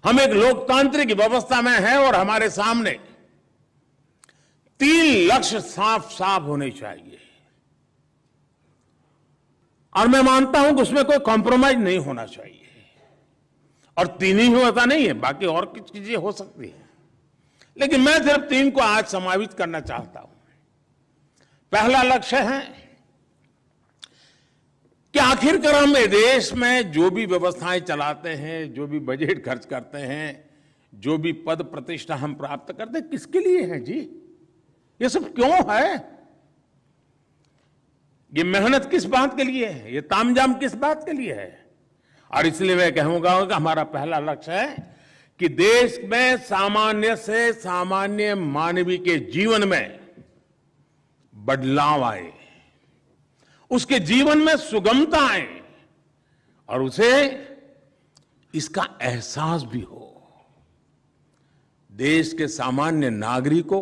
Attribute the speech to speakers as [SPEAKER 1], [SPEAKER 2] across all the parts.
[SPEAKER 1] हम एक लोकतांत्रिक व्यवस्था में हैं और हमारे सामने 3 लक्ष्य साफ साफ होने चाहिए और मैं मानता हूं कि उसमें कोई कॉम्प्रोमाइज नहीं होना चाहिए। और 3 ही होता नहीं है, बाकी और कुछ चीजें हो सकती है, लेकिन मैं सिर्फ 3 को आज समावित करना चाहता हूं। पहला लक्ष्य है कि आखिरकार हम देश में जो भी व्यवस्थाएं चलाते हैं, जो भी बजट खर्च करते हैं, जो भी पद प्रतिष्ठा हम प्राप्त करते हैं, किसके लिए है जी? ये सब क्यों है? ये मेहनत किस बात के लिए है? ये तामझाम किस बात के लिए है? और इसलिए मैं कहूंगा कि हमारा पहला लक्ष्य है कि देश में सामान्य से सामान्य मानवीय के जीवन में बदलाव आए, उसके जीवन में सुगमता आए और उसे इसका एहसास भी हो। देश के सामान्य नागरिकों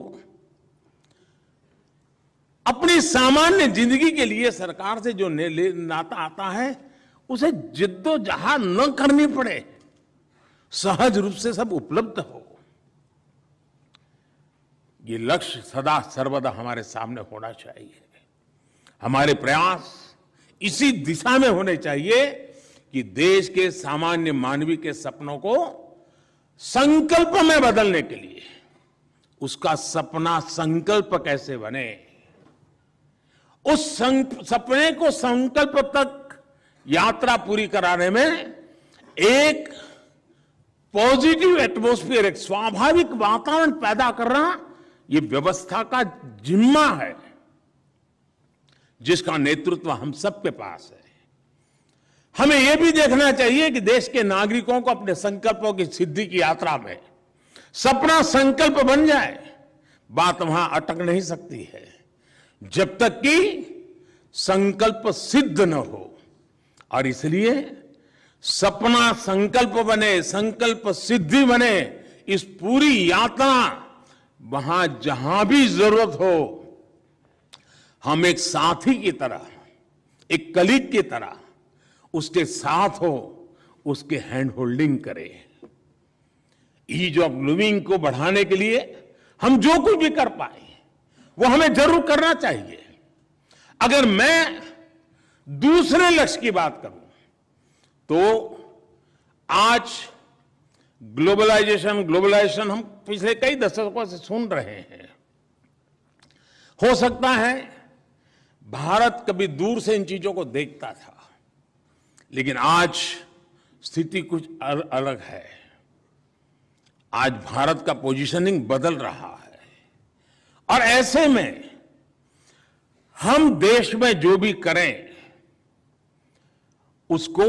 [SPEAKER 1] अपनी सामान्य जिंदगी के लिए सरकार से जो नाता आता है उसे जिद्दोजहद न करनी पड़े, सहज रूप से सब उपलब्ध हो। ये लक्ष्य सदा सर्वदा हमारे सामने होना चाहिए। हमारे प्रयास इसी दिशा में होने चाहिए कि देश के सामान्य मानवीय के सपनों को संकल्प में बदलने के लिए उसका सपना संकल्प कैसे बने, उस सपने को संकल्प तक यात्रा पूरी कराने में एक पॉजिटिव एटमॉस्फेयर, एक स्वाभाविक वातावरण पैदा करना ये व्यवस्था का जिम्मा है, जिसका नेतृत्व हम सबके पास है। हमें यह भी देखना चाहिए कि देश के नागरिकों को अपने संकल्पों की सिद्धि की यात्रा में सपना संकल्प बन जाए। बात वहां अटक नहीं सकती है जब तक कि संकल्प सिद्ध न हो, और इसलिए सपना संकल्प बने, संकल्प सिद्धि बने, इस पूरी यात्रा वहां जहां भी जरूरत हो हम एक साथी की तरह, एक कलीग की तरह उसके साथ हो, उसके हैंड होल्डिंग करें। ईज ऑफ लिविंग को बढ़ाने के लिए हम जो कुछ भी कर पाए वो हमें जरूर करना चाहिए। अगर मैं दूसरे लक्ष्य की बात करूं तो आज ग्लोबलाइजेशन हम पिछले कई दशकों से सुन रहे हैं। हो सकता है भारत कभी दूर से इन चीजों को देखता था, लेकिन आज स्थिति कुछ अलग है। आज भारत का पोजीशनिंग बदल रहा है और ऐसे में हम देश में जो भी करें उसको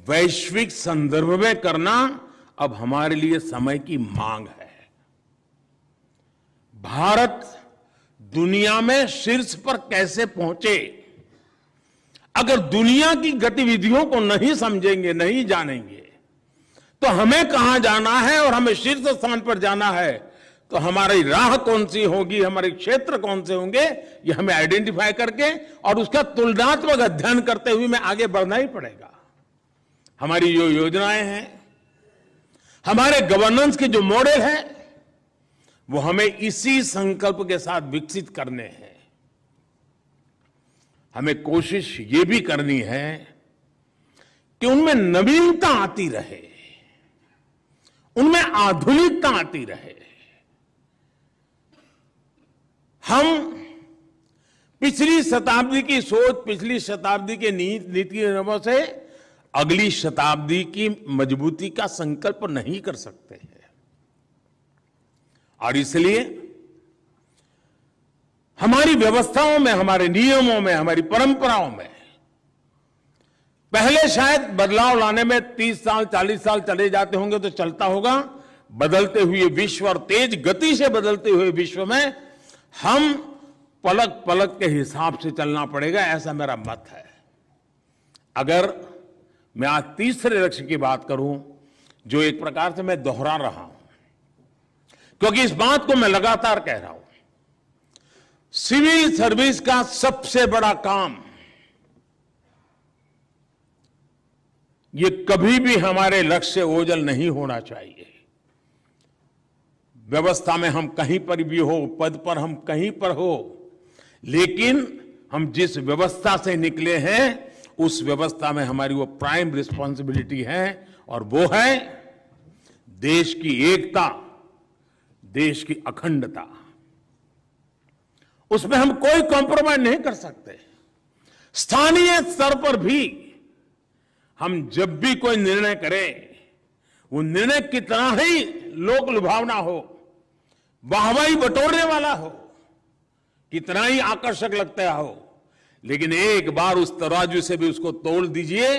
[SPEAKER 1] वैश्विक संदर्भ में करना अब हमारे लिए समय की मांग है। भारत दुनिया में शीर्ष पर कैसे पहुंचे, अगर दुनिया की गतिविधियों को नहीं समझेंगे, नहीं जानेंगे, तो हमें कहां जाना है और हमें शीर्ष स्थान पर जाना है तो हमारी राह कौन सी होगी, हमारे क्षेत्र कौन से होंगे, ये हमें आइडेंटिफाई करके और उसका तुलनात्मक अध्ययन करते हुए हमें आगे बढ़ना ही पड़ेगा। हमारी जो योजनाएं हैं, हमारे गवर्नेंस के जो मॉडल हैं, वो हमें इसी संकल्प के साथ विकसित करने हैं। हमें कोशिश ये भी करनी है कि उनमें नवीनता आती रहे, उनमें आधुनिकता आती रहे। हम पिछली शताब्दी की सोच, पिछली शताब्दी के नीति नियमों से अगली शताब्दी की मजबूती का संकल्प नहीं कर सकते हैं, और इसलिए हमारी व्यवस्थाओं में, हमारे नियमों में, हमारी परंपराओं में पहले शायद बदलाव लाने में 30 साल 40 साल चले जाते होंगे तो चलता होगा। बदलते हुए विश्व और तेज गति से बदलते हुए विश्व में हम पलक पलक के हिसाब से चलना पड़ेगा, ऐसा मेरा मत है। अगर मैं आज तीसरे लक्ष्य की बात करूं, जो एक प्रकार से मैं दोहरा रहा हूं, क्योंकि इस बात को मैं लगातार कह रहा हूं, सिविल सर्विस का सबसे बड़ा काम ये कभी भी हमारे लक्ष्य से ओझल नहीं होना चाहिए। व्यवस्था में हम कहीं पर भी हो, पद पर हम कहीं पर हो, लेकिन हम जिस व्यवस्था से निकले हैं उस व्यवस्था में हमारी वो प्राइम रिस्पॉन्सिबिलिटी है, और वो है देश की एकता, देश की अखंडता। उसमें हम कोई कॉम्प्रोमाइज नहीं कर सकते। स्थानीय स्तर पर भी हम जब भी कोई निर्णय करें, वो निर्णय कितना ही लोक लुभावना हो, वाहवाही बटोरने वाला हो, कितना ही आकर्षक लगता हो, लेकिन एक बार उस तराजू से भी उसको तोल दीजिए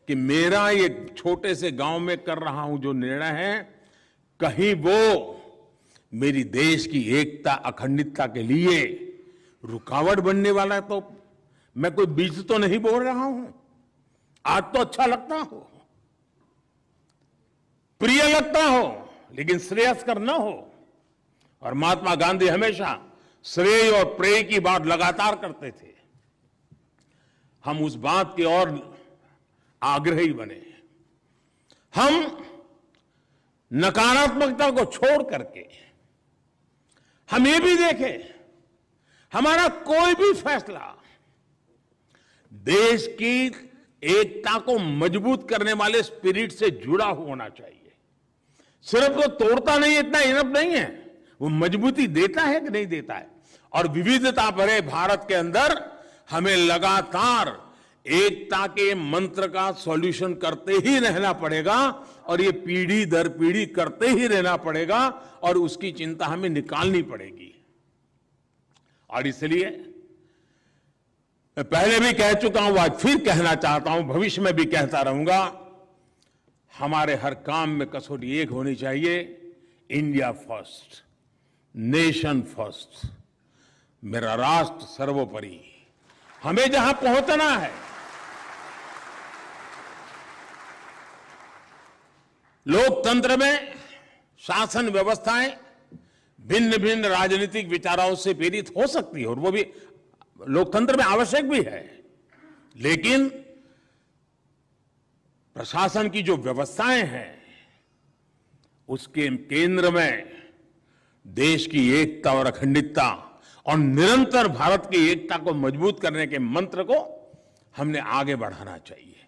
[SPEAKER 1] कि मेरा ये छोटे से गांव में कर रहा हूं जो निर्णय है, कहीं वो मेरी देश की एकता अखंडता के लिए रुकावट बनने वाला है, तो मैं कोई बीज तो नहीं बोल रहा हूं। आज तो अच्छा लगता हो, प्रिय लगता हो, लेकिन श्रेयस्कर न हो। और महात्मा गांधी हमेशा श्रेय और प्रेय की बात लगातार करते थे। हम उस बात की ओर आग्रही बने। हम नकारात्मकता को छोड़ करके हम ये भी देखें, हमारा कोई भी फैसला देश की एकता को मजबूत करने वाले स्पिरिट से जुड़ा होना चाहिए। सिर्फ तो तोड़ता नहीं, इतना इनफ नहीं है, वो मजबूती देता है कि नहीं देता है। और विविधता भरे भारत के अंदर हमें लगातार एकता के मंत्र का सॉल्यूशन करते ही रहना पड़ेगा, और ये पीढ़ी दर पीढ़ी करते ही रहना पड़ेगा, और उसकी चिंता हमें निकालनी पड़ेगी। और इसलिए मैं पहले भी कह चुका हूं, आज फिर कहना चाहता हूं, भविष्य में भी कहता रहूंगा, हमारे हर काम में कसौटी एक होनी चाहिए, इंडिया फर्स्ट, नेशन फर्स्ट, मेरा राष्ट्र सर्वोपरि। हमें जहां पहुंचना है, लोकतंत्र में शासन व्यवस्थाएं भिन्न भिन्न राजनीतिक विचारों से प्रेरित हो सकती है, और वो भी लोकतंत्र में आवश्यक भी है, लेकिन प्रशासन की जो व्यवस्थाएं हैं उसके केंद्र में देश की एकता और अखंडता और निरंतर भारत की एकता को मजबूत करने के मंत्र को हमने आगे बढ़ाना चाहिए।